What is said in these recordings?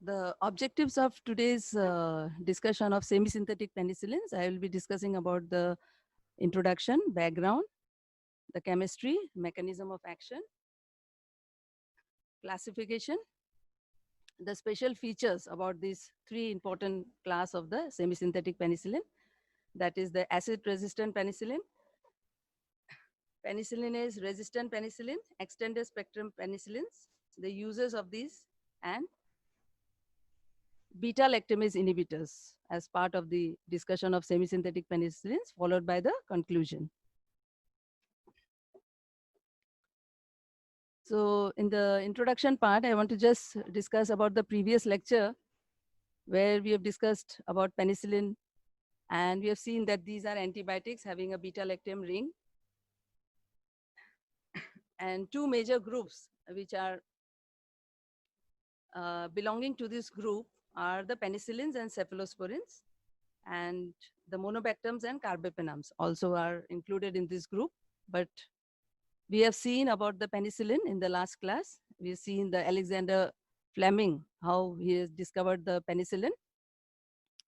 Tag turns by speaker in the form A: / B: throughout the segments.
A: The objectives of today's discussion of semi-synthetic penicillins, I will be discussing about the introduction, background, the chemistry, mechanism of action, classification, the special features about these three important class of the semi-synthetic penicillin, that is the acid-resistant penicillin, penicillinase resistant penicillin, extended spectrum penicillins, the uses of these, and beta lactamase inhibitors as part of the discussion of semi-synthetic penicillins, followed by the conclusion. So in the introduction part, I want to just discuss about the previous lecture where we have discussed about penicillin, and we have seen that these are antibiotics having a beta-lactam ring, and two major groups which are belonging to this group are the penicillins and cephalosporins, and the monobactams and carbapenems also are included in this group. But we have seen about the penicillin in the last class. We've seen the Alexander Fleming, how he has discovered the penicillin,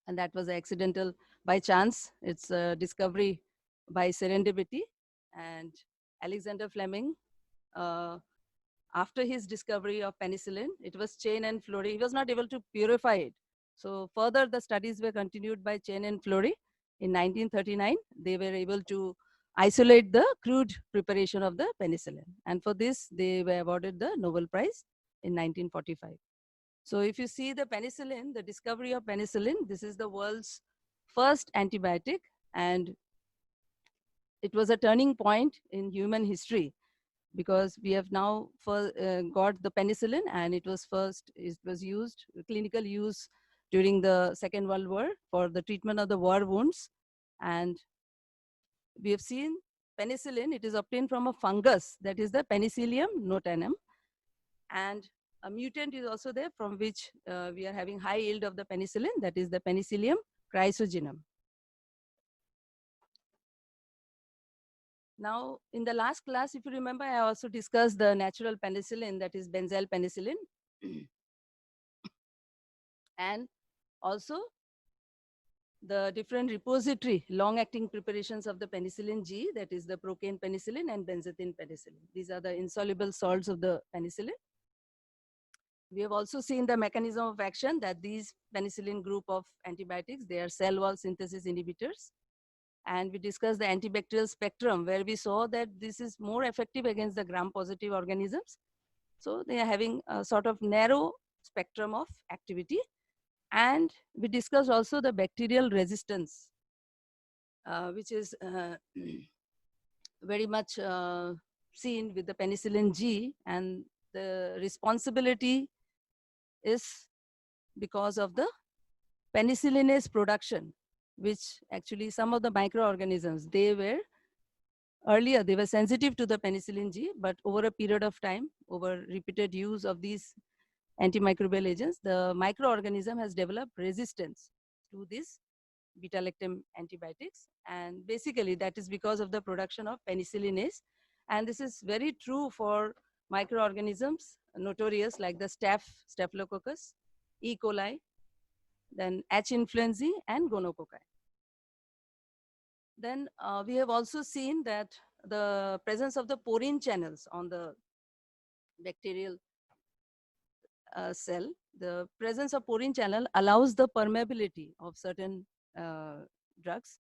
A: and that was accidental by chance. It's a discovery by serendipity. And Alexander Fleming, uh, after his discovery of penicillin, it was Chain and Fleury. He was not able to purify it. So further, the studies were continued by Chain and Fleury. In 1939, they were able to isolate the crude preparation of the penicillin. And for this, they were awarded the Nobel Prize in 1945. So if you see the penicillin, the discovery of penicillin, this is the world's first antibiotic, and it was a turning point in human history because we have now got the penicillin, and it was used, clinical use during the Second World War for the treatment of the war wounds. And we have seen penicillin, it is obtained from a fungus, that is the Penicillium notanum. And a mutant is also there from which we are having high yield of the penicillin, that is the Penicillium chrysogenum. Now, in the last class, if you remember, I also discussed the natural penicillin, that is benzyl penicillin. And also the different repository, long-acting preparations of the penicillin G, that is the procaine penicillin and benzathine penicillin. These are the insoluble salts of the penicillin. We have also seen the mechanism of action, that these penicillin group of antibiotics, they are cell wall synthesis inhibitors. And we discussed the antibacterial spectrum, where we saw that this is more effective against the gram-positive organisms. So they are having a sort of narrow spectrum of activity. And we discussed also the bacterial resistance, which is very much seen with the penicillin G, and the responsibility is because of the penicillinase production, which actually some of the microorganisms, they were earlier, they were sensitive to the penicillin G, but over a period of time, over repeated use of these antimicrobial agents, the microorganism has developed resistance to these beta-lactam antibiotics. And basically, that is because of the production of penicillinase. And this is very true for microorganisms, notorious like the Staphylococcus, E. coli, then H. influenzae, and gonococci. Then we have also seen that the presence of the porine channels on the bacterial cell, the presence of porine channel allows the permeability of certain drugs.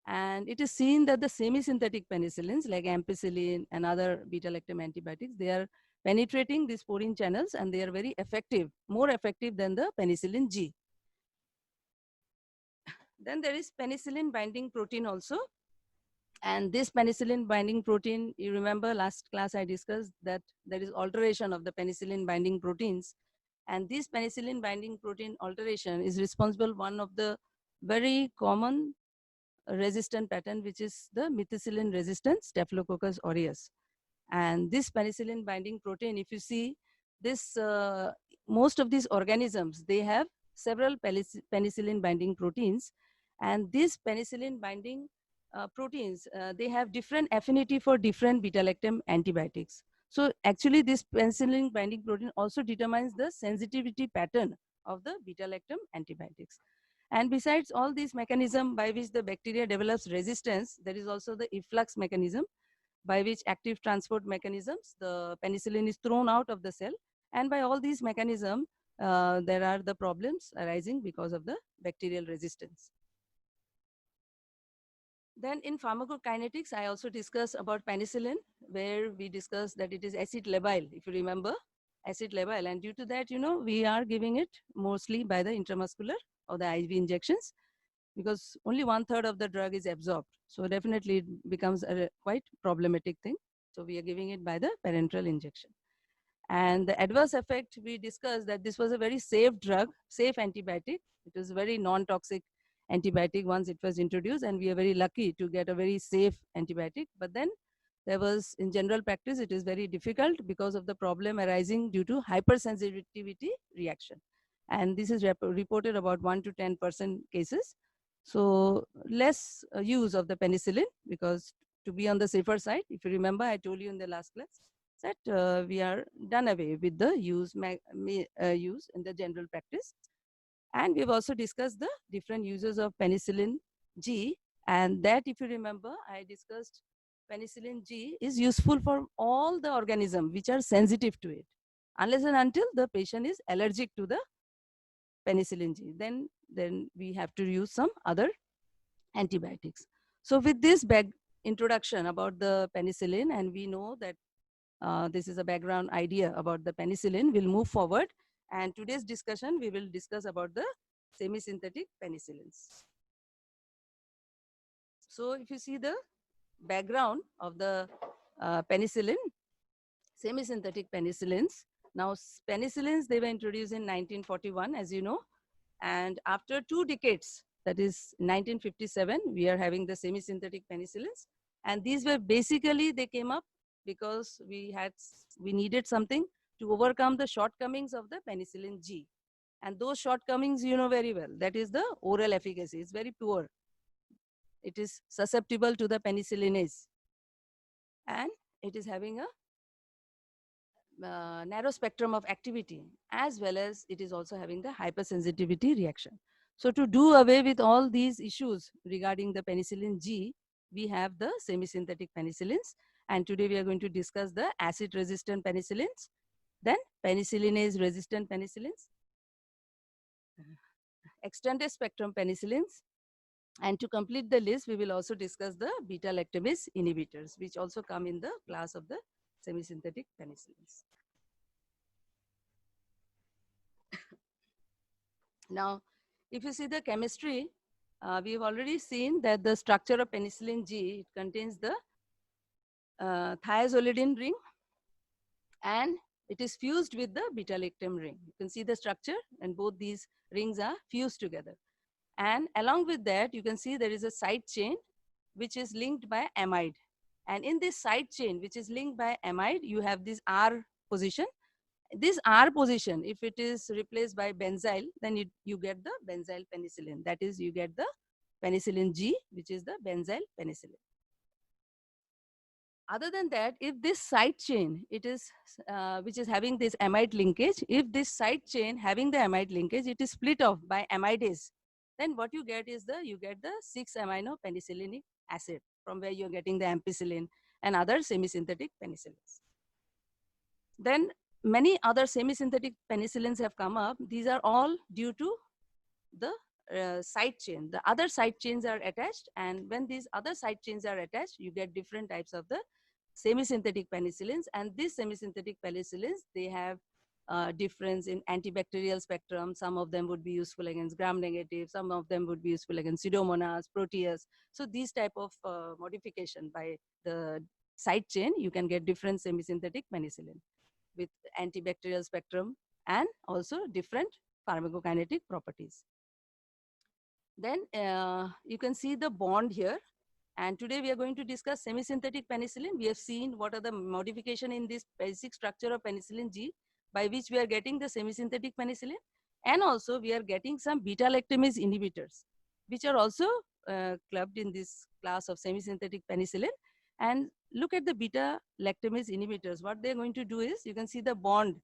A: And it is seen that the semi-synthetic penicillins like ampicillin and other beta-lactam antibiotics, they are penetrating these porine channels, and they are very effective, more effective than the penicillin G. Then there is penicillin binding protein also. And this penicillin binding protein, you remember last class I discussed that there is alteration of the penicillin binding proteins. And this penicillin binding protein alteration is responsible one of the very common resistant pattern, which is the methicillin resistant Staphylococcus aureus. And this penicillin binding protein, if you see this, most of these organisms, they have several penicillin binding proteins. And these penicillin binding proteins, they have different affinity for different beta-lactam antibiotics. So actually this penicillin binding protein also determines the sensitivity pattern of the beta-lactam antibiotics. And besides all these mechanisms by which the bacteria develops resistance, there is also the efflux mechanism by which active transport mechanisms, the penicillin is thrown out of the cell. And by all these mechanisms, there are the problems arising because of the bacterial resistance. Then in pharmacokinetics, I also discussed about penicillin, where we discussed that it is acid labile, if you remember, acid labile. And due to that, we are giving it mostly by the intramuscular or the IV injections, because only 1/3 of the drug is absorbed. So definitely it becomes a quite problematic thing. So we are giving it by the parenteral injection. And the adverse effect, we discussed that this was a very safe drug, safe antibiotic. It was a very non-toxic antibiotic once it was introduced, and we are very lucky to get a very safe antibiotic. But then there was, in general practice, it is very difficult because of the problem arising due to hypersensitivity reaction. And this is reported about 1 to 10% cases. So less use of the penicillin, because to be on the safer side, if you remember, I told you in the last class that we are done away with the use in the general practice. And we've also discussed the different uses of penicillin G. And that, if you remember, I discussed penicillin G is useful for all the organisms which are sensitive to it, unless and until the patient is allergic to the penicillin G. Then we have to use some other antibiotics. So with this introduction about the penicillin, and we know that this is a background idea about the penicillin, we'll move forward. And today's discussion, we will discuss about the semi-synthetic penicillins. So if you see the background of the penicillin, semi-synthetic penicillins. Now penicillins, they were introduced in 1941, as you know. And after 2 decades, that is 1957, we are having the semi-synthetic penicillins. And these were basically, they came up because we needed something to overcome the shortcomings of the penicillin G. And those shortcomings, you know very well, that is the oral efficacy. It's very poor. It is susceptible to the penicillinase. And it is having a narrow spectrum of activity, as well as it is also having the hypersensitivity reaction. So to do away with all these issues regarding the penicillin G, we have the semi-synthetic penicillins. And today we are going to discuss the acid-resistant penicillins, then penicillinase-resistant penicillins, extended spectrum penicillins. And to complete the list, we will also discuss the beta-lactamase inhibitors, which also come in the class of the semi-synthetic penicillins. Now, if you see the chemistry, we've already seen that the structure of penicillin G, it contains the thiazolidine ring, and it is fused with the beta-lactam ring. You can see the structure, and both these rings are fused together. And along with that, you can see there is a side chain which is linked by amide. And in this side chain, which is linked by amide, you have this R position. This R position, if it is replaced by benzyl, then you get the benzyl penicillin. That is, you get the penicillin G, which is the benzyl penicillin. Other than that, if this side chain, it is which is having this amide linkage, if this side chain having the amide linkage, it is split off by amidase, then what you get is you get the 6-amino penicillinic acid, from where you're getting the ampicillin and other semi-synthetic penicillins. Then many other semi-synthetic penicillins have come up. These are all due to the side chain. The other side chains are attached, and when these other side chains are attached, you get different types of the semi-synthetic penicillins. And these semi-synthetic penicillins, they have difference in antibacterial spectrum. Some of them would be useful against gram-negative, some of them would be useful against Pseudomonas, Proteus. So these type of modification by the side chain, you can get different semi-synthetic penicillin with antibacterial spectrum and also different pharmacokinetic properties. Then you can see the bond here. And today we are going to discuss semi-synthetic penicillin. We have seen what are the modification in this basic structure of penicillin G, by which we are getting the semi-synthetic penicillin. And also we are getting some beta-lactamase inhibitors, which are also clubbed in this class of semi-synthetic penicillin. And look at the beta-lactamase inhibitors. What they're going to do is, you can see the bond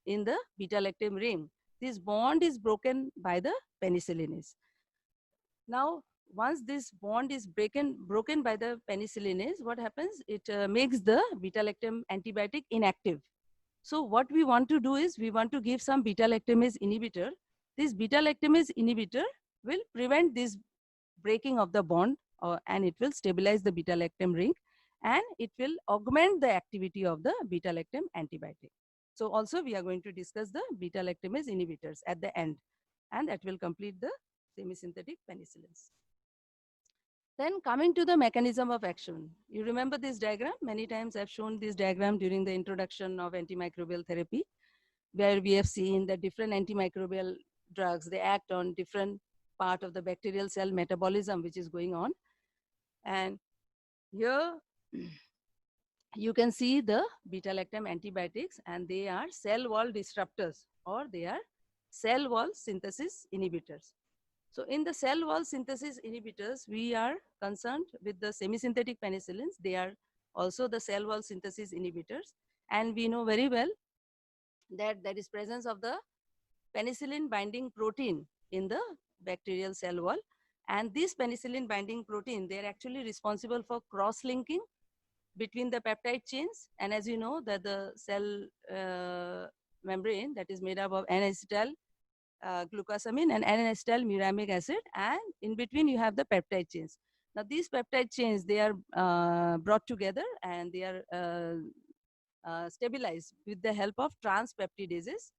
A: in the beta-lactam ring. this bond is broken by the penicillinase. Now, once this bond is broken by the penicillinase, what happens? It makes the beta-lactam antibiotic inactive. So what we want to do is we want to give some beta-lactamase inhibitor. This beta-lactamase inhibitor will prevent this breaking of the bond and it will stabilize the beta-lactam ring and it will augment the activity of the beta-lactam antibiotic. So also we are going to discuss the beta-lactamase inhibitors at the end and that will complete the semisynthetic penicillins. Then coming to the mechanism of action. You remember this diagram? Many times I've shown this diagram during the introduction of antimicrobial therapy, where we have seen that different antimicrobial drugs, they act on different part of the bacterial cell metabolism which is going on. And here you can see the beta-lactam antibiotics and they are cell wall disruptors or they are cell wall synthesis inhibitors. So in the cell wall synthesis inhibitors, we are concerned with the semisynthetic penicillins. They are also the cell wall synthesis inhibitors. And we know very well that there is presence of the penicillin binding protein in the bacterial cell wall. And this penicillin binding protein, they are actually responsible for cross-linking between the peptide chains. And as you know that the cell membrane that is made up of N-acetyl glucosamine and N-acetyl muramic acid, and in between you have the peptide chains. Now these peptide chains, they are brought together and they are stabilized with the help of transpeptidases.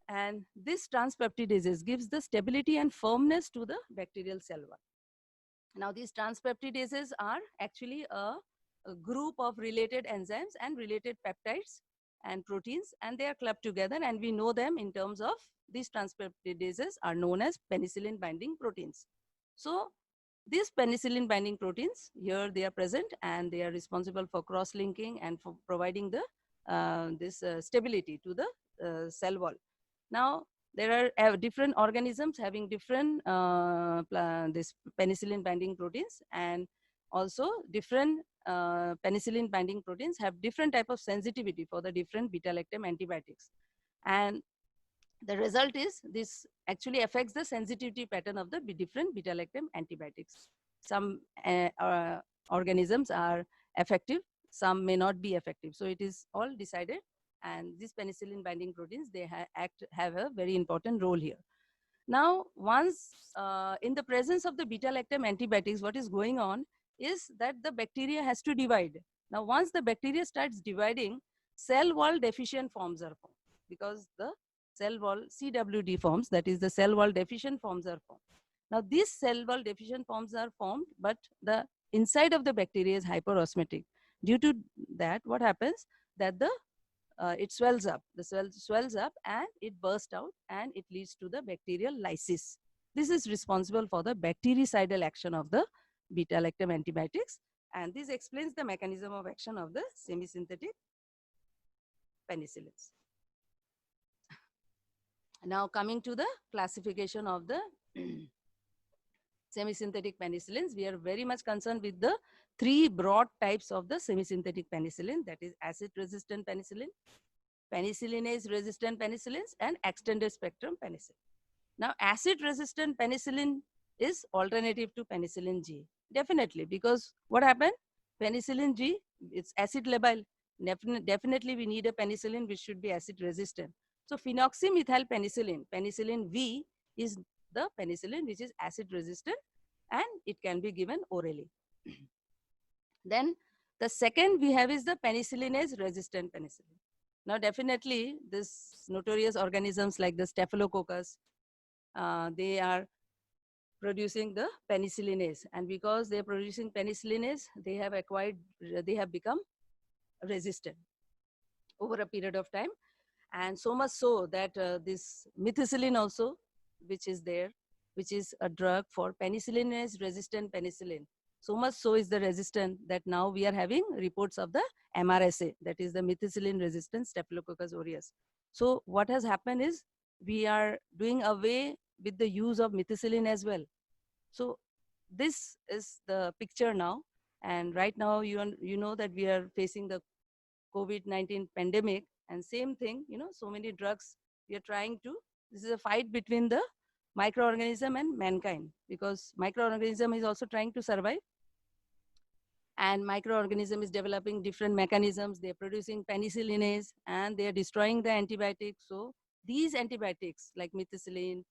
A: And this transpeptidases gives the stability and firmness to the bacterial cell wall. Now these transpeptidases are actually a group of related enzymes and related peptides and proteins, and they are clubbed together, and we know them in terms of these transpeptidases are known as penicillin binding proteins. So these penicillin binding proteins, here they are present and they are responsible for cross-linking and for providing the this stability to the cell wall. Now there are different organisms having different this penicillin binding proteins, and also different penicillin binding proteins have different type of sensitivity for the different beta-lactam antibiotics. And the result is this actually affects the sensitivity pattern of the different beta-lactam antibiotics. Some organisms are effective, some may not be effective. So it is all decided, and these penicillin binding proteins, they have a very important role here. Now, once in the presence of the beta-lactam antibiotics, what is going on is that the bacteria has to divide. Now, once the bacteria starts dividing, cell wall deficient forms are formed because the cell wall CWD forms, that is the cell wall deficient forms are formed. Now, these cell wall deficient forms are formed, but the inside of the bacteria is hyperosmotic. Due to that, what happens? That the it swells up. The cell swells up and it bursts out and it leads to the bacterial lysis. This is responsible for the bactericidal action of the beta-lactam antibiotics, and this explains the mechanism of action of the semisynthetic penicillins. Now coming to the classification of the semisynthetic penicillins, we are very much concerned with the three broad types of the semisynthetic penicillin, that is acid-resistant penicillin, penicillinase-resistant penicillins, and extended spectrum penicillin. Now, acid-resistant penicillin is alternative to penicillin G. Definitely, because what happened? Penicillin G, it's acid labile. Definitely, we need a penicillin which should be acid-resistant. So, phenoxymethyl penicillin, penicillin V, is the penicillin which is acid-resistant, and it can be given orally. Then, the second we have is the penicillinase-resistant penicillin. Now, definitely, this notorious organisms like the Staphylococcus, they are producing the penicillinase, and because they are producing penicillinase, they have become resistant over a period of time, and so much so that this methicillin also, which is there, which is a drug for penicillinase-resistant penicillin. So much so is the resistant that now we are having reports of the MRSA, that is the methicillin-resistant Staphylococcus aureus. So what has happened is we are doing away with the use of methicillin as well. So this is the picture now, and right now you know that we are facing the COVID-19 pandemic, and same thing, you know, so many drugs we are trying to This is a fight between the microorganism and mankind, because microorganism is also trying to survive, and microorganism is developing different mechanisms. They're producing penicillinase and they're destroying the antibiotics. So these antibiotics like methicillin,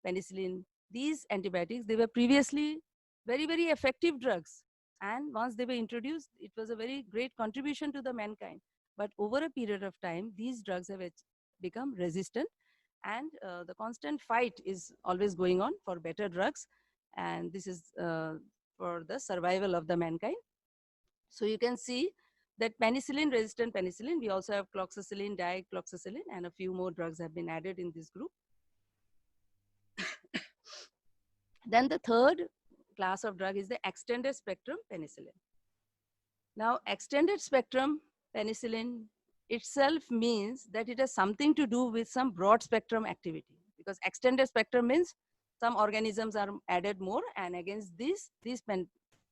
A: penicillin, these antibiotics, they were previously very, very effective drugs. And once they were introduced, it was a very great contribution to the mankind. But over a period of time, these drugs have become resistant, and the constant fight is always going on for better drugs. And this is for the survival of the mankind. So you can see that penicillin resistant penicillin, we also have cloxacillin, dicloxacillin, and a few more drugs have been added in this group. Then the third class of drug is the extended spectrum penicillin. Now, extended spectrum penicillin itself means that it has something to do with some broad spectrum activity, because extended spectrum means some organisms are added more, and against this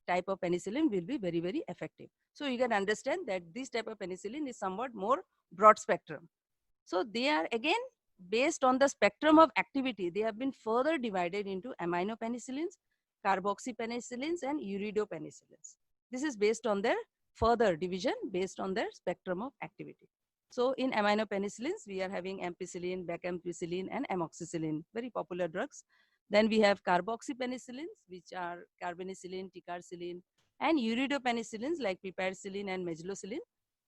A: type of penicillin will be very, very effective. So you can understand that this type of penicillin is somewhat more broad spectrum. So they are again based on the spectrum of activity. They have been further divided into aminopenicillins, carboxypenicillins, and uridopenicillins. This is based on their further division based on their spectrum of activity. So in aminopenicillins, we are having ampicillin, becampicillin, and amoxicillin, very popular drugs. Then we have carboxypenicillins, which are carbonicillin, ticarcillin, and uridopenicillins like piperacillin and mejlosilin.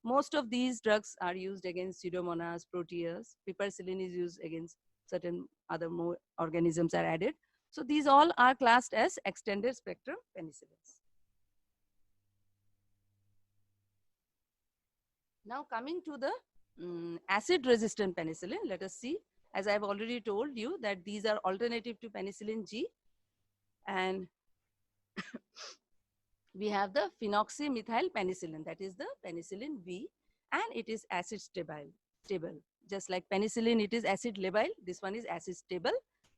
A: Most of these drugs are used against Pseudomonas, Proteus. Piperacillin is used against certain other more organisms are added. So these all are classed as extended spectrum penicillins. Now coming to the acid resistant penicillin, let us see. As I have already told you that these are alternative to penicillin G, and we have the phenoxymethyl penicillin, that is the penicillin V, and it is acid stable. Just like penicillin, it is acid labile, this one is acid stable,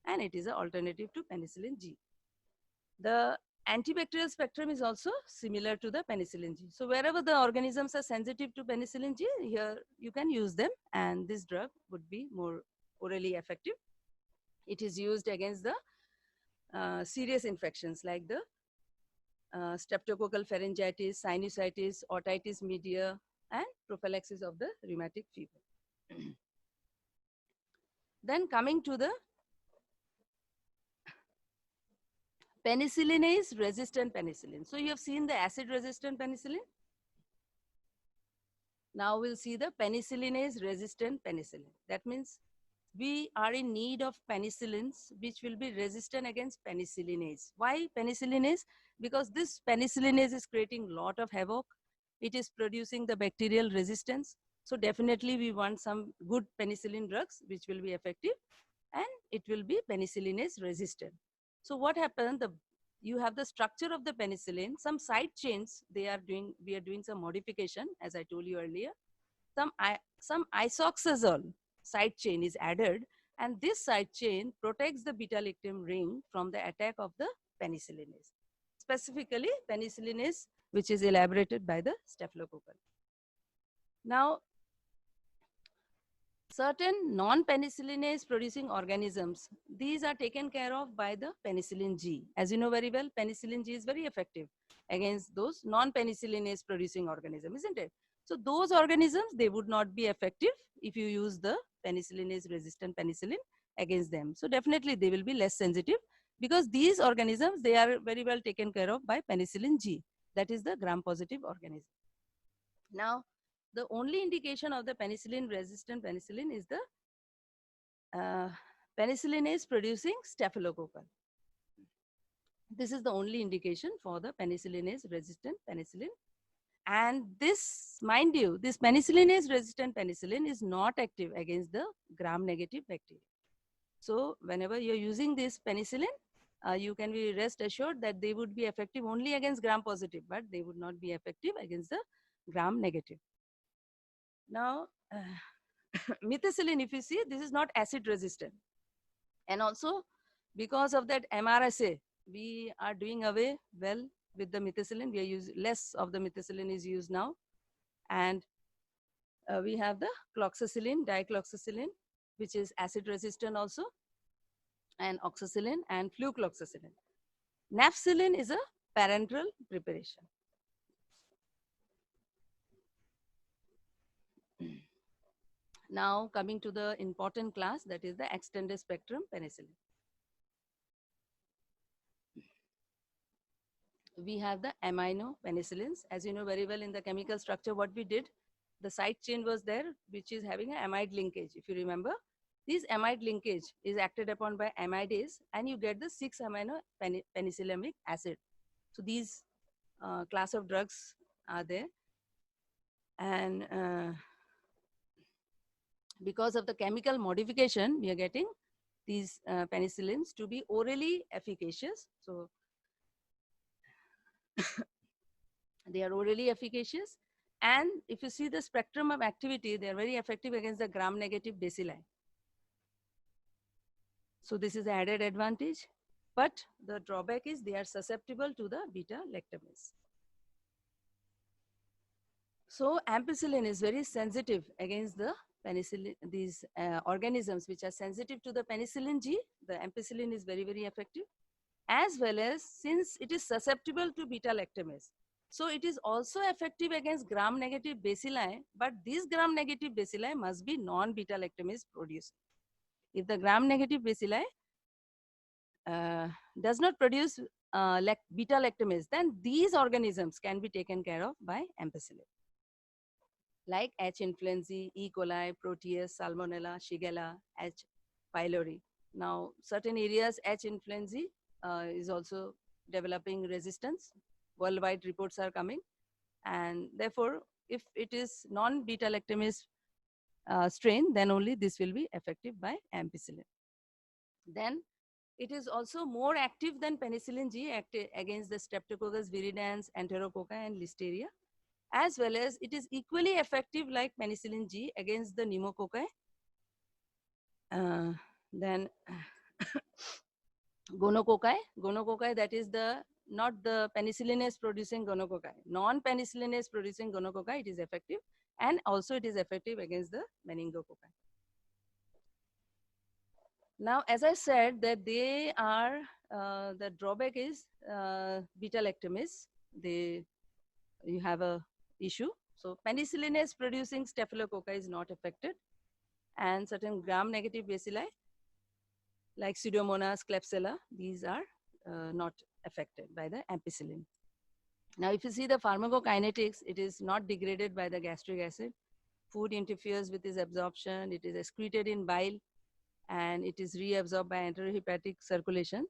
A: and it is an alternative to penicillin G. The antibacterial spectrum is also similar to the penicillin G. So wherever the organisms are sensitive to penicillin G, here you can use them, and this drug would be more orally effective. It is used against the serious infections like the streptococcal pharyngitis, sinusitis, otitis media, and prophylaxis of the rheumatic fever. Then coming to the penicillinase resistant penicillin. So you have seen the acid resistant penicillin. Now we'll see the penicillinase resistant penicillin. That means we are in need of penicillins which will be resistant against penicillinase. Why penicillinase? Because this penicillinase is creating a lot of havoc. It is producing the bacterial resistance. So definitely we want some good penicillin drugs which will be effective, and it will be penicillinase resistant. So what happened? You have the structure of the penicillin, some side chains we are doing some modification, as I told you earlier. Some isoxazole side chain is added, and this side chain protects the beta-lactam ring from the attack of the penicillinase. Specifically, penicillinase, which is elaborated by the staphylococcal. Now, certain non-penicillinase producing organisms, these are taken care of by the penicillin G. As you know very well, penicillin G is very effective against those non-penicillinase producing organisms, isn't it? So those organisms, they would not be effective if you use the penicillinase resistant penicillin against them. So definitely they will be less sensitive, because these organisms, they are very well taken care of by penicillin G. That is the gram-positive organism. Now, the only indication of the penicillin resistant penicillin is the penicillinase producing staphylococcal. This is the only indication for the penicillinase resistant penicillin. And this, mind you, this penicillinase resistant penicillin is not active against the gram negative bacteria. So whenever you're using this penicillin, you can be rest assured that they would be effective only against gram positive, but they would not be effective against the gram negative. Now, methicillin, if you see, this is not acid resistant. And also, because of that MRSA, we are doing away well with the methicillin. We are using less of the methicillin is used now. And we have the cloxacillin, dicloxacillin, which is acid resistant also, and oxacillin and flucloxacillin. Nafcillin is a parenteral preparation. Now coming to the important class, that is the extended spectrum penicillin. We have the amino penicillins. As you know very well, in the chemical structure, what we did, the side chain was there, which is having an amide linkage. If you remember, this amide linkage is acted upon by amidase, and you get the 6-amino penicillamic acid. So these class of drugs are there. And because of the chemical modification, we are getting these penicillins to be orally efficacious. So they are orally efficacious. And if you see the spectrum of activity, they are very effective against the gram-negative bacilli. So this is the added advantage. But the drawback is they are susceptible to the beta-lactamase. So ampicillin is very sensitive against the penicillin, these organisms which are sensitive to the penicillin G. The ampicillin is very, very effective, as well as since it is susceptible to beta-lactamase. So it is also effective against gram-negative bacilli, but these gram-negative bacilli must be non-beta-lactamase produced. If the gram-negative bacilli does not produce beta-lactamase, then these organisms can be taken care of by ampicillin, like H. influenzae, E. coli, Proteus, Salmonella, Shigella, H. pylori. Now, certain areas, H. influenzae is also developing resistance. Worldwide reports are coming. And therefore, if it is non-beta lactamase strain, then only this will be effective by ampicillin. Then it is also more active than penicillin G against the Streptococcus viridans, Enterococci, and Listeria, as well as it is equally effective like penicillin G against the pneumococci. Then gonococci, that is not the penicillinase producing gonococci, non-penicillinase producing gonococci, it is effective, and also it is effective against the meningococci. Now, as I said, that they are, the drawback is beta-lactamase. You have a issue. So penicillinase producing staphylococci is not affected, and certain gram-negative bacilli like Pseudomonas, Klebsiella, these are not affected by the ampicillin. Now, if you see the pharmacokinetics, it is not degraded by the gastric acid. Food interferes with its absorption. It is excreted in bile, and it is reabsorbed by enterohepatic circulation.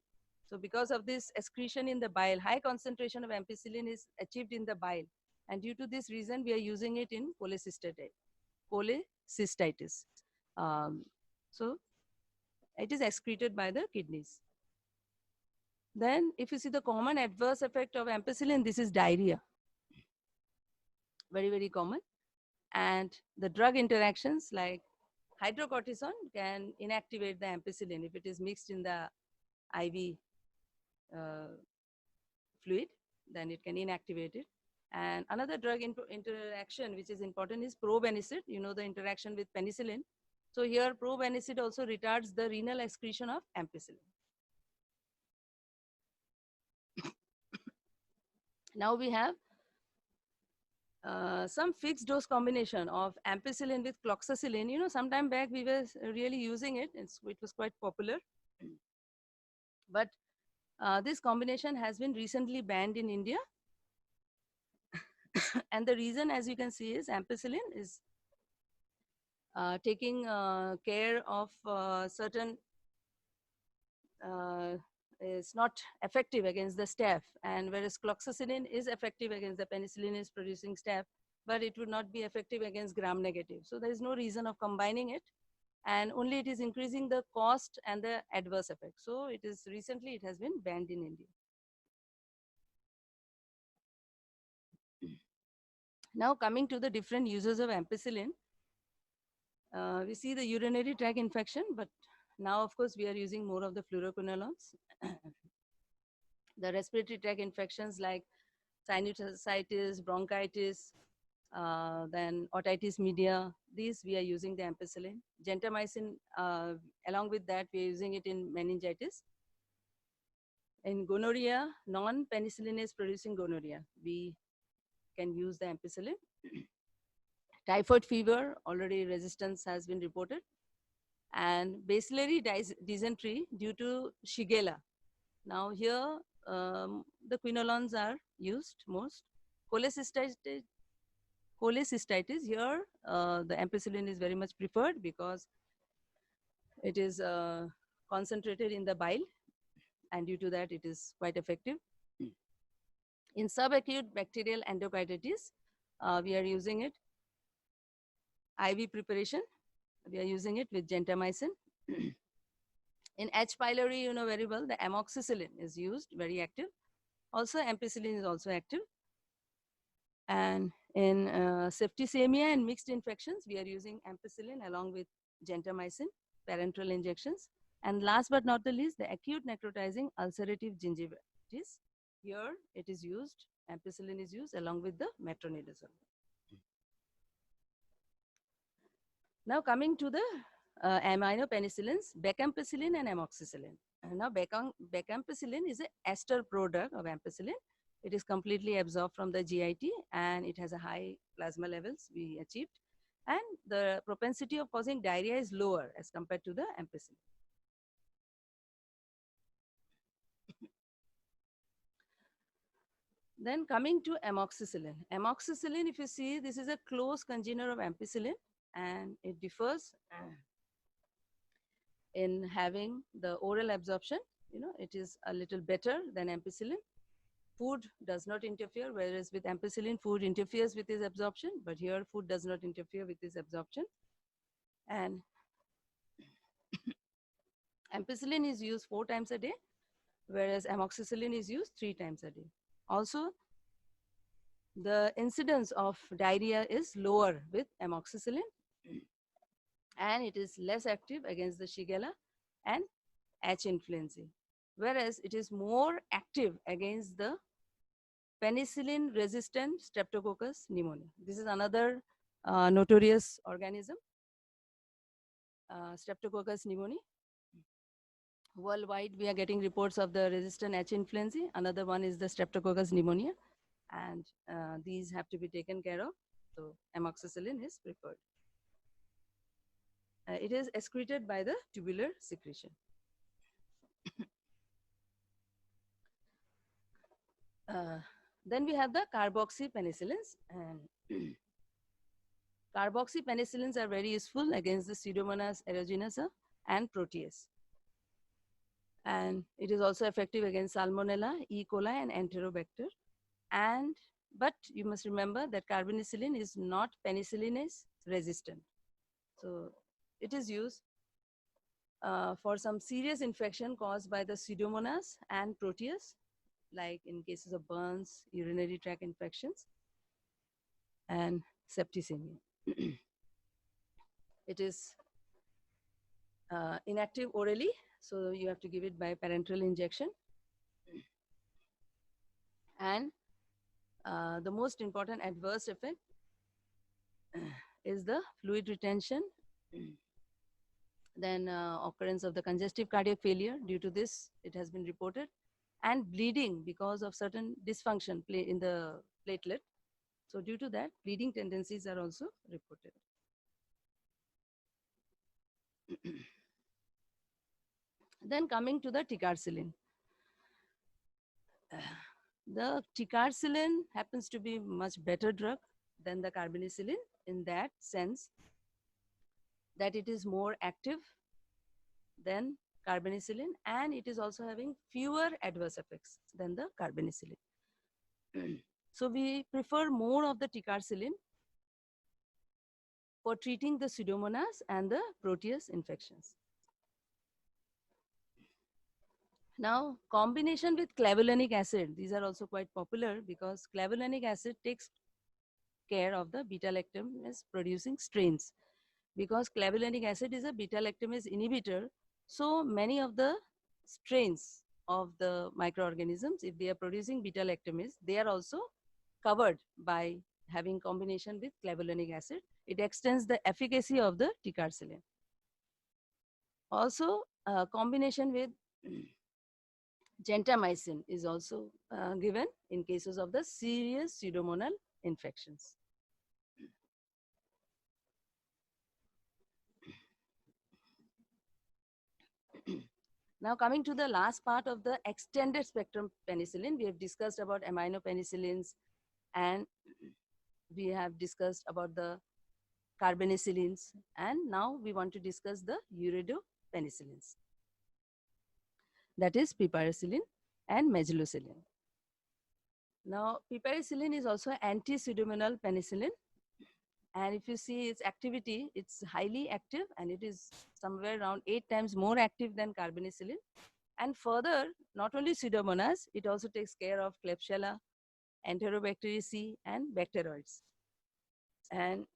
A: So because of this excretion in the bile, high concentration of ampicillin is achieved in the bile. And due to this reason, we are using it in cholecystitis. So it is excreted by the kidneys. Then if you see the common adverse effect of ampicillin, this is diarrhea. Very, very common. And the drug interactions like hydrocortisone can inactivate the ampicillin if it is mixed in the IV fluid, then it can inactivate it. And another drug interaction which is important is probenecid. You know the interaction with penicillin. So here probenecid also retards the renal excretion of ampicillin. Now we have some fixed dose combination of ampicillin with cloxacillin. You know, sometime back we were really using it. It was quite popular. But this combination has been recently banned in India. And the reason, as you can see, is ampicillin is taking care of certain, is not effective against the staph, and whereas cloxacillin is effective against the penicillinase producing staph, but it would not be effective against gram-negative. So there is no reason of combining it, and only it is increasing the cost and the adverse effect. So it is recently, it has been banned in India. Now coming to the different uses of ampicillin, we see the urinary tract infection, but now of course we are using more of the fluoroquinolones. The respiratory tract infections like sinusitis, bronchitis, then otitis media, these we are using the ampicillin. Gentamicin, along with that, we are using it in meningitis. In gonorrhea, non-penicillinase producing gonorrhea, we can use the ampicillin. Typhoid fever, already resistance has been reported. And bacillary dysentery due to Shigella. Now here, the quinolones are used most. Cholecystitis, here, the ampicillin is very much preferred because it is concentrated in the bile, and due to that, it is quite effective. In subacute bacterial endocarditis, we are using it. IV preparation, we are using it with gentamicin. In H. pylori, you know very well, the amoxicillin is used, very active. Also, ampicillin is also active. And in septicemia and mixed infections, we are using ampicillin along with gentamicin, parenteral injections. And last but not the least, the acute necrotizing ulcerative gingivitis. Here it is used, ampicillin is used along with the metronidazole. Now coming to the aminopenicillins, becampicillin and amoxicillin. Now becampicillin is an ester product of ampicillin. It is completely absorbed from the GIT and it has a high plasma levels we achieved. And the propensity of causing diarrhea is lower as compared to the ampicillin. Then coming to amoxicillin. Amoxicillin, if you see, this is a close congener of ampicillin and it differs in having the oral absorption. You know, it is a little better than ampicillin. Food does not interfere, whereas with ampicillin, food interferes with its absorption, but here food does not interfere with its absorption. And ampicillin is used 4 times a day, whereas amoxicillin is used 3 times a day. Also, the incidence of diarrhea is lower with amoxicillin, and it is less active against the Shigella and H. influenzae, whereas it is more active against the penicillin resistant Streptococcus pneumoniae. This is another notorious organism, Streptococcus pneumoniae. Worldwide, we are getting reports of the resistant H. influenzae. Another one is the Streptococcus pneumonia, and these have to be taken care of. So amoxicillin is preferred. It is excreted by the tubular secretion. Then we have the carboxypenicillins, and carboxypenicillins are very useful against the Pseudomonas aeruginosa and Proteus. And it is also effective against Salmonella, E. coli, and Enterobacter. But you must remember that carbonicillin is not penicillinase resistant. So it is used for some serious infection caused by the Pseudomonas and Proteus, like in cases of burns, urinary tract infections, and septicemia. It is inactive orally, so you have to give it by parenteral injection. And the most important adverse effect is the fluid retention, then occurrence of the congestive cardiac failure. Due to this, it has been reported, and bleeding because of certain dysfunction in the platelet. So due to that, bleeding tendencies are also reported. Then coming to the ticarcillin. The ticarcillin happens to be much better drug than the carbonicillin in that sense that it is more active than carbonicillin, and it is also having fewer adverse effects than the carbonicillin. So we prefer more of the ticarcillin for treating the Pseudomonas and the Proteus infections. Now, combination with clavulanic acid, these are also quite popular because clavulanic acid takes care of the beta-lactamase producing strains. Because clavulanic acid is a beta-lactamase inhibitor, so many of the strains of the microorganisms, if they are producing beta-lactamase, they are also covered by having combination with clavulanic acid. It extends the efficacy of the ticarcillin. Also, combination with gentamicin is also given in cases of the serious pseudomonal infections. Now coming to the last part of the extended spectrum penicillin, we have discussed about aminopenicillins and we have discussed about the carbonicillins, and now we want to discuss the uridopenicillins, that is piperacillin and megeloxicillin. Now piperacillin is also anti-pseudomonal penicillin, and if you see its activity, it's highly active and it is somewhere around 8 times more active than carbonicillin. And further, not only Pseudomonas, it also takes care of Klebsiella, Enterobacteriaceae, and bacteroids. And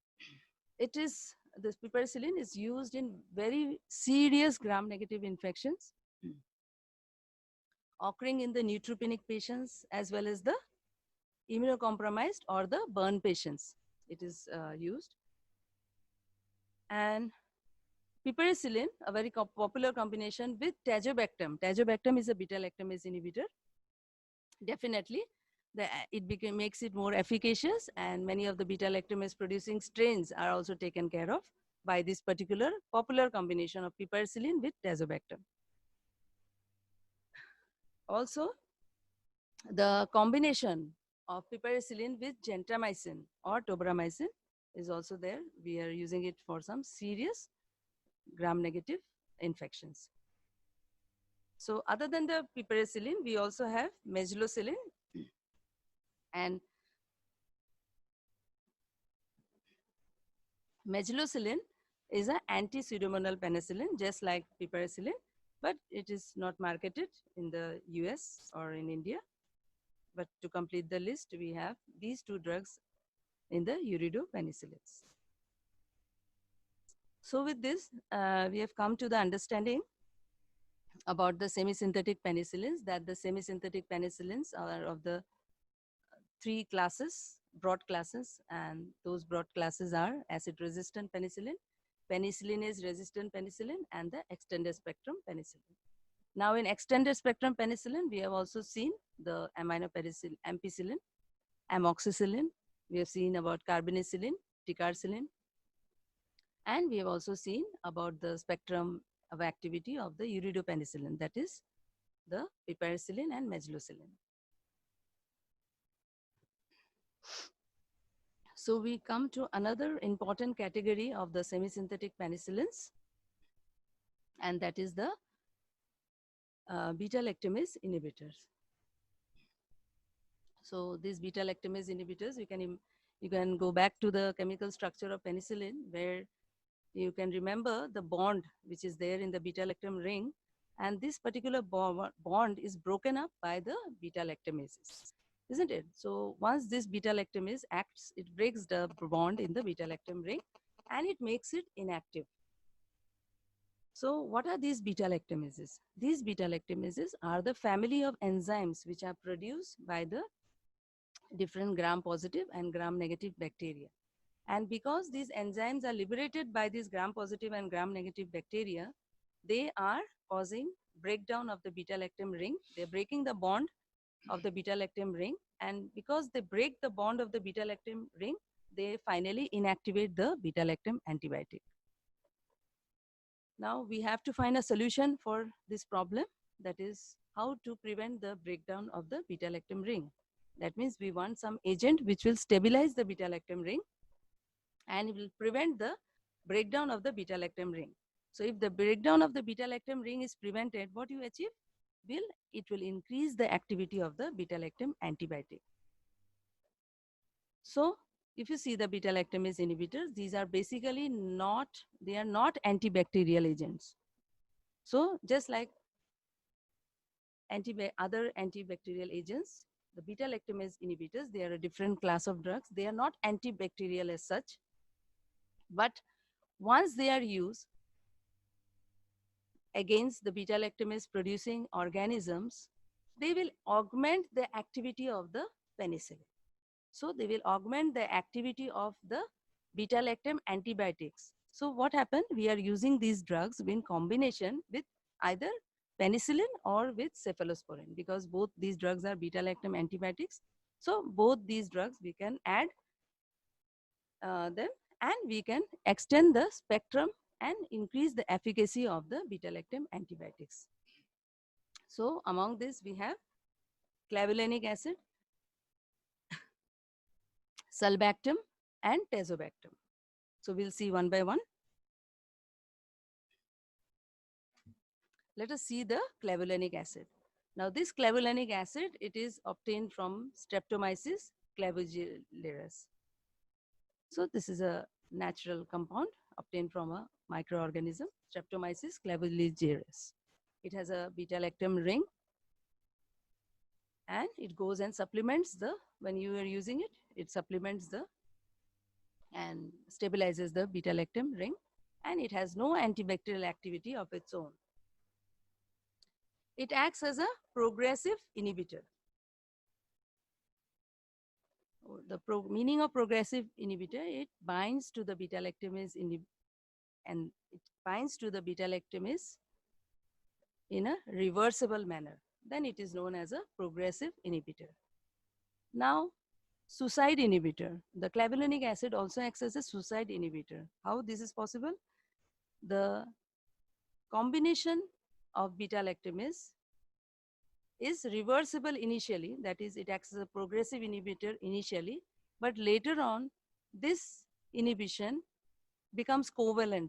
A: it is, this piperacillin is used in very serious gram-negative infections occurring in the neutropenic patients as well as the immunocompromised or the burn patients. It is used. And piperacillin, a very popular combination with tazobactam. Tazobactam is a beta-lactamase inhibitor. Definitely, it makes it more efficacious, and many of the beta-lactamase producing strains are also taken care of by this particular popular combination of piperacillin with tazobactam. Also, the combination of piperacillin with gentamicin or tobramycin is also there. We are using it for some serious gram-negative infections. So other than the piperacillin, we also have megeloxicillin, and megeloxicillin is an anti-pseudomonal penicillin, just like piperacillin, but it is not marketed in the US or in India. But to complete the list, we have these two drugs in the uridopenicillins. So with this, we have come to the understanding about the semi-synthetic penicillins, that the semi-synthetic penicillins are of the 3 classes, broad classes, and those broad classes are acid-resistant penicillin, penicillinase-resistant penicillin, and the extended spectrum penicillin. Now in extended spectrum penicillin, we have also seen the aminopenicillin, ampicillin, amoxicillin, we have seen about carbonicillin, ticarcillin, and we have also seen about the spectrum of activity of the uridopenicillin, that is the piperacillin and megeloxicillin. So we come to another important category of the semi-synthetic penicillins, and that is the beta-lactamase inhibitors. So these beta-lactamase inhibitors, you can go back to the chemical structure of penicillin, where you can remember the bond which is there in the beta-lactam ring, and this particular bond is broken up by the beta-lactamases, isn't it? So once this beta-lactamase acts, it breaks the bond in the beta-lactam ring and it makes it inactive. So what are these beta-lactamases? These beta-lactamases are the family of enzymes which are produced by the different gram-positive and gram-negative bacteria. And because these enzymes are liberated by these gram-positive and gram-negative bacteria, they are causing breakdown of the beta-lactam ring. They're breaking the bond of the beta-lactam ring. And because they break the bond of the beta-lactam ring, they finally inactivate the beta-lactam antibiotic. Now we have to find a solution for this problem, that is how to prevent the breakdown of the beta-lactam ring. That means we want some agent which will stabilize the beta-lactam ring and it will prevent the breakdown of the beta-lactam ring. So if the breakdown of the beta-lactam ring is prevented, what you achieve? It will increase the activity of the beta-lactam antibiotic. So if you see the beta-lactamase inhibitors, these are basically not antibacterial agents. So just like other antibacterial agents, the beta-lactamase inhibitors, they are a different class of drugs. They are not antibacterial as such, but once they are used against the beta-lactamase producing organisms, they will augment the activity of the penicillin. So they will augment the activity of the beta-lactam antibiotics. So what happened? We are using these drugs in combination with either penicillin or with cephalosporin, because both these drugs are beta-lactam antibiotics. So both these drugs we can add them, and we can extend the spectrum and increase the efficacy of the beta-lactam antibiotics. So among this we have clavulanic acid, sulbactam and tazobactam. So we'll see one by one. Let us see the clavulanic acid. Now this clavulanic acid, it is obtained from Streptomyces clavigellaris. So this is a natural compound obtained from a microorganism, Streptomyces clavigellaris. It has a beta-lactam ring, and it goes and supplements the, when you are using it, it supplements the and stabilizes the beta-lactam ring, and it has no antibacterial activity of its own. It acts as a progressive inhibitor. The meaning of progressive inhibitor, it binds to the beta-lactamase and it binds to the beta-lactamase in a reversible manner. Then it is known as a progressive inhibitor. Now, suicide inhibitor. The clavulanic acid also acts as a suicide inhibitor. How this is possible? The combination of beta-lactamase is reversible initially, that is, it acts as a progressive inhibitor initially, but later on this inhibition becomes covalent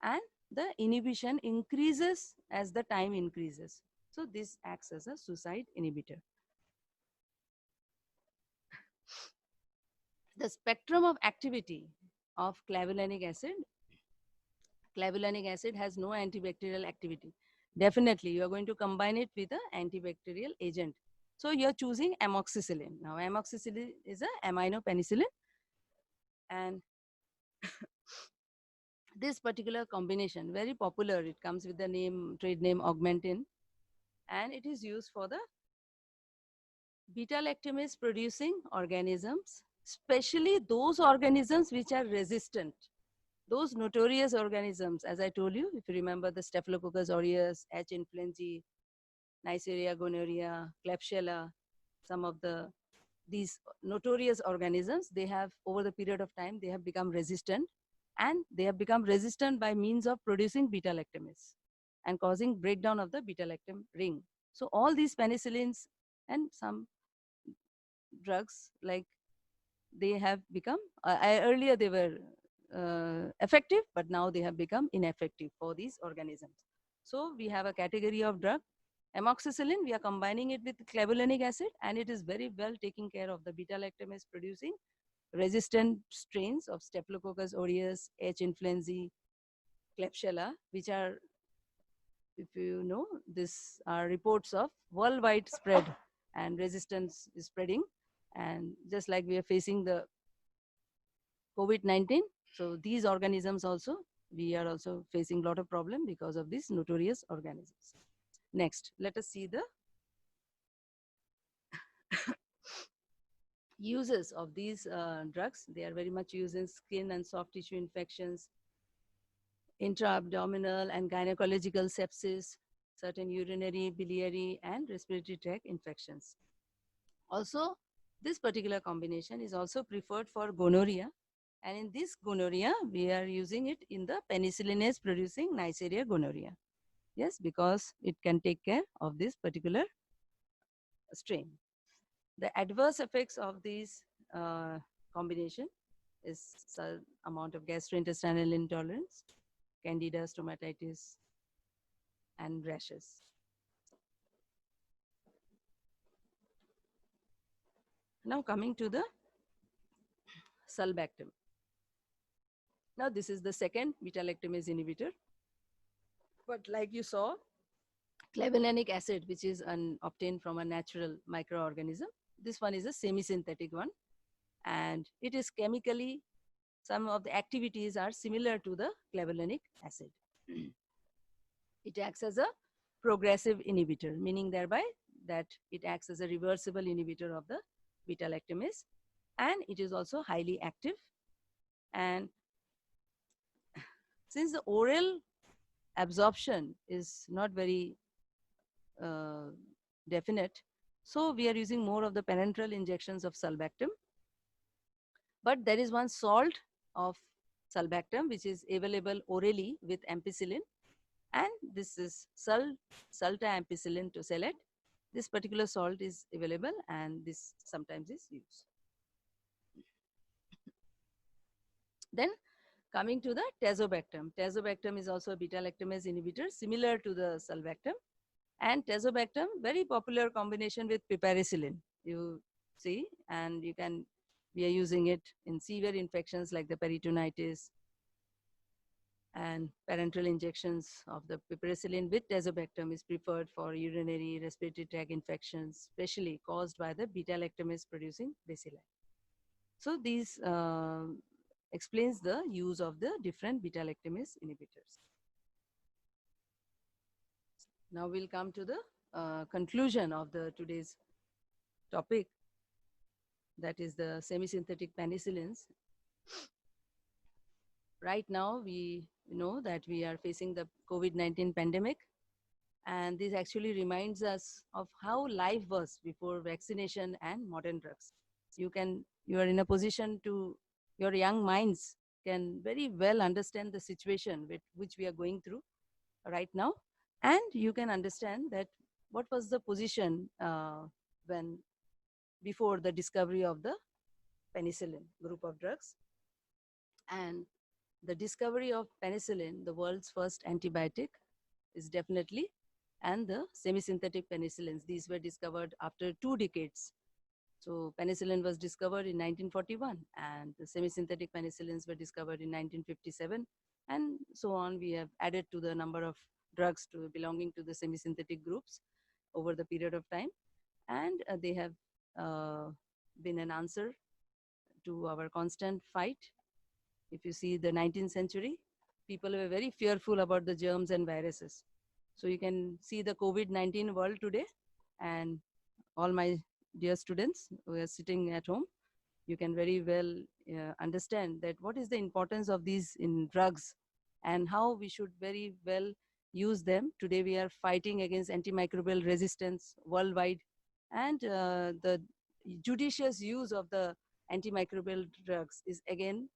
A: and the inhibition increases as the time increases. So this acts as a suicide inhibitor. The spectrum of activity of clavulanic acid has no antibacterial activity. Definitely, you are going to combine it with an antibacterial agent. So you are choosing amoxicillin. Now, amoxicillin is an aminopenicillin, and this particular combination, very popular. It comes with the name, trade name Augmentin, and it is used for the beta-lactamase producing organisms, especially those organisms which are resistant. Those notorious organisms, as I told you, if you remember the Staphylococcus aureus, H. influenzae, Neisseria gonorrhea, Klebsiella, some of these notorious organisms, they have, over the period of time, they have become resistant, and they have become resistant by means of producing beta-lactamase and causing breakdown of the beta-lactam ring. So all these penicillins and some drugs, like, they have become, earlier they were effective, but now they have become ineffective for these organisms. So we have a category of drug, amoxicillin, we are combining it with clavulanic acid, and it is very well taking care of the beta-lactamase producing resistant strains of Staphylococcus aureus, H. influenzae, Klebsiella, which are, if you know, these are reports of worldwide spread, and resistance is spreading. And just like we are facing the COVID-19, so these organisms also, we are also facing a lot of problem because of these notorious organisms. Next, let us see the uses of these drugs. They are very much used in skin and soft tissue infections, intra-abdominal and gynecological sepsis, certain urinary, biliary, and respiratory tract infections. Also, this particular combination is also preferred for gonorrhea. And in this gonorrhea, we are using it in the penicillinase producing Neisseria gonorrhea. Yes, because it can take care of this particular strain. The adverse effects of these combination is some amount of gastrointestinal intolerance, candida, stomatitis, and rashes. Now coming to the sulbactam. Now this is the second beta-lactamase inhibitor. But like you saw, clavulanic acid, which is obtained from a natural microorganism, this one is a semi-synthetic one, and it is chemically, some of the activities are similar to the clavulanic acid. It acts as a progressive inhibitor, meaning thereby that it acts as a reversible inhibitor of the beta-lactamase. and it is also highly active. And since the oral absorption is not very uh, definite, so we are using more of the parenteral injections of sulbactam. But there is one salt of sulbactam which is available orally with ampicillin, and this is sulta ampicillin tosylate. This particular salt is available, and this sometimes is used. Then coming to the tazobactam. Tazobactam is also a beta-lactamase inhibitor similar to the sulbactam. And tazobactam, very popular combination with piperacillin, you see, and we are using it in severe infections like the peritonitis, and parenteral injections of the piperacillin with tazobactam is preferred for urinary respiratory tract infections, especially caused by the beta-lactamase producing bacilli. So these explains the use of the different beta-lactamase inhibitors. Now we'll come to the conclusion of the today's topic, that is the semi-synthetic penicillins. Right now, we know that we are facing the COVID-19 pandemic, and this actually reminds us of how life was before vaccination and modern drugs. You are in a position to, your young minds can very well understand the situation with which we are going through right now, and you can understand that what was the position when before the discovery of the penicillin group of drugs. And the discovery of penicillin, the world's first antibiotic, is definitely, and the semi-synthetic penicillins, these were discovered after 2 decades. So penicillin was discovered in 1941, and the semi-synthetic penicillins were discovered in 1957, and so on. We have added to the number of drugs belonging to the semi-synthetic groups over the period of time, and they have been an answer to our constant fight. If you see the 19th century, people were very fearful about the germs and viruses. So you can see the COVID-19 world today, and all my dear students who are sitting at home, you can very well understand that what is the importance of these in drugs and how we should very well use them. Today we are fighting against antimicrobial resistance worldwide, and the judicious use of the antimicrobial drugs is again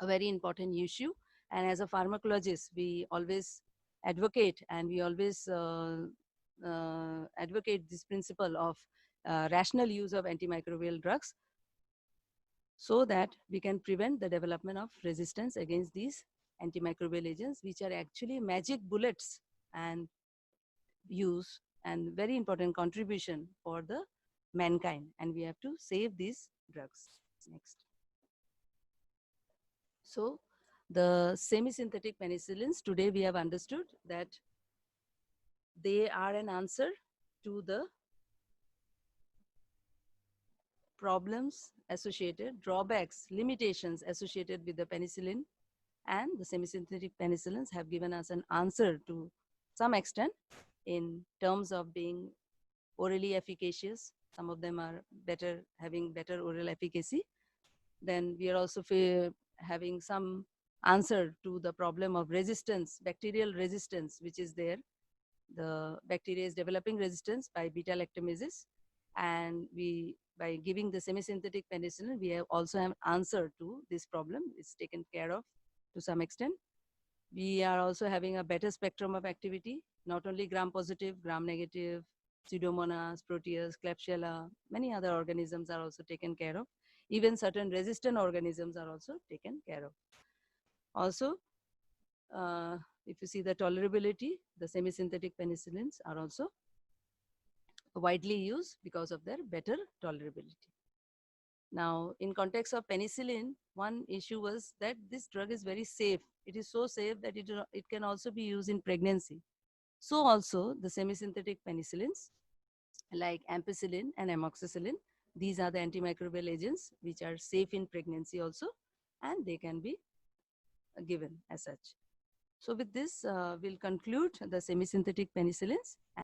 A: a very important issue. And as a pharmacologist, we always advocate, and we always advocate this principle of rational use of antimicrobial drugs, so that we can prevent the development of resistance against these antimicrobial agents, which are actually magic bullets and use and very important contribution for the mankind. And we have to save these drugs. Next. So the semi-synthetic penicillins, today we have understood that they are an answer to the problems associated, drawbacks, limitations associated with the penicillin, and the semi-synthetic penicillins have given us an answer to some extent in terms of being orally efficacious. Some of them are better, having better oral efficacy. Then we are also having some answer to the problem of resistance, bacterial resistance, which is there. The bacteria is developing resistance by beta-lactamases, and by giving the semi-synthetic penicillin, we have also have answer to this problem. It's taken care of to some extent. We are also having a better spectrum of activity, not only gram-positive, gram-negative, Pseudomonas, Proteus, Klebsiella, many other organisms are also taken care of. Even certain resistant organisms are also taken care of. Also, if you see the tolerability, the semi-synthetic penicillins are also widely used because of their better tolerability. Now, in context of penicillin, one issue was that this drug is very safe. It is so safe that it can also be used in pregnancy. So also the semi-synthetic penicillins like ampicillin and amoxicillin, these are the antimicrobial agents which are safe in pregnancy also, and they can be given as such. So with this, we'll conclude the semi-synthetic penicillins.